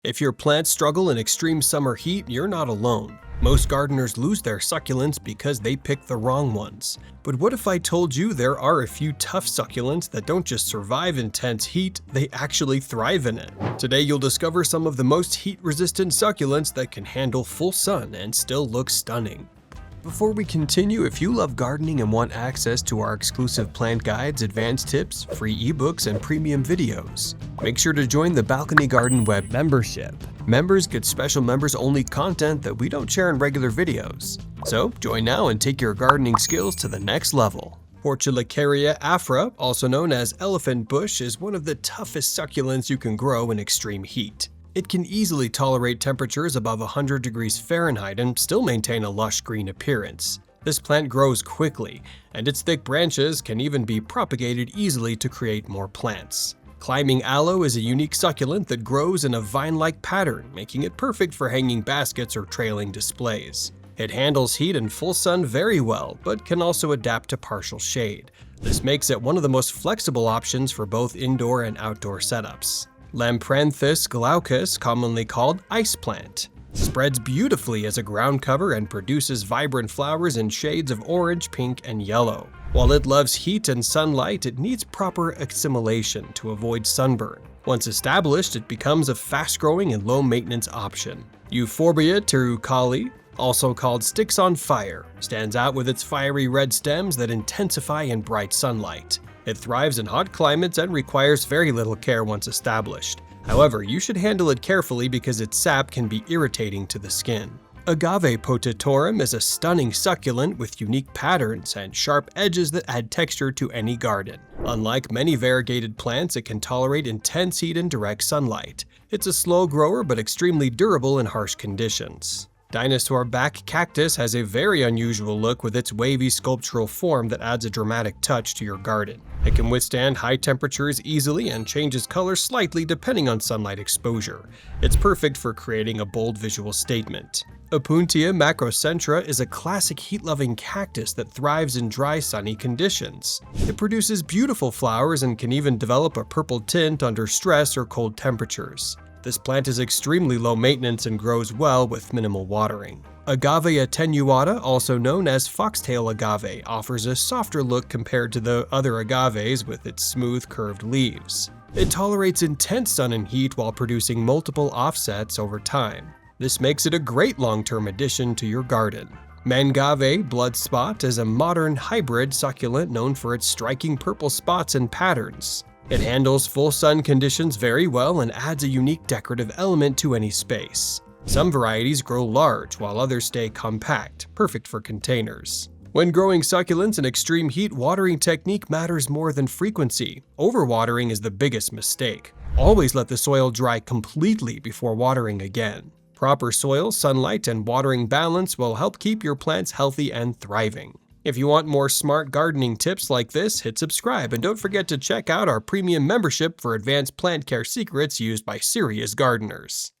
If your plants struggle in extreme summer heat, you're not alone. Most gardeners lose their succulents because they pick the wrong ones. But what if I told you there are a few tough succulents that don't just survive intense heat, they actually thrive in it? Today you'll discover some of the most heat-resistant succulents that can handle full sun and still look stunning. Before we continue, if you love gardening and want access to our exclusive plant guides, advanced tips, free ebooks, and premium videos, make sure to join the Balcony Garden web membership. Members get special members-only content that we don't share in regular videos. So join now and take your gardening skills to the next level. Portulacaria afra, also known as elephant bush, is one of the toughest succulents you can grow in extreme heat. It can easily tolerate temperatures above 100 degrees Fahrenheit and still maintain a lush green appearance. This plant grows quickly, and its thick branches can even be propagated easily to create more plants. Climbing aloe is a unique succulent that grows in a vine-like pattern, making it perfect for hanging baskets or trailing displays. It handles heat and full sun very well, but can also adapt to partial shade. This makes it one of the most flexible options for both indoor and outdoor setups. Lampranthus glaucus, commonly called ice plant, spreads beautifully as a ground cover and produces vibrant flowers in shades of orange, pink, and yellow. While it loves heat and sunlight, it needs proper assimilation to avoid sunburn. Once established, it becomes a fast-growing and low-maintenance option. Euphorbia terucali, also called sticks on fire, stands out with its fiery red stems that intensify in bright sunlight. It thrives in hot climates and requires very little care once established. However, you should handle it carefully because its sap can be irritating to the skin. Agave potatorum is a stunning succulent with unique patterns and sharp edges that add texture to any garden. Unlike many variegated plants, it can tolerate intense heat and direct sunlight. It's a slow grower but extremely durable in harsh conditions. Dinosaur back cactus has a very unusual look with its wavy sculptural form that adds a dramatic touch to your garden. It can withstand high temperatures easily and changes color slightly depending on sunlight exposure. It's perfect for creating a bold visual statement. Opuntia macrocentra is a classic heat-loving cactus that thrives in dry, sunny conditions. It produces beautiful flowers and can even develop a purple tint under stress or cold temperatures. This plant is extremely low maintenance and grows well with minimal watering. Agave attenuata, also known as foxtail agave, offers a softer look compared to the other agaves with its smooth, curved leaves. It tolerates intense sun and heat while producing multiple offsets over time. This makes it a great long-term addition to your garden. Mangave bloodspot is a modern hybrid succulent known for its striking purple spots and patterns. It handles full sun conditions very well and adds a unique decorative element to any space. Some varieties grow large while others stay compact, perfect for containers. When growing succulents in extreme heat, watering technique matters more than frequency. Overwatering is the biggest mistake. Always let the soil dry completely before watering again. Proper soil, sunlight, and watering balance will help keep your plants healthy and thriving. If you want more smart gardening tips like this, hit subscribe and don't forget to check out our premium membership for advanced plant care secrets used by serious gardeners.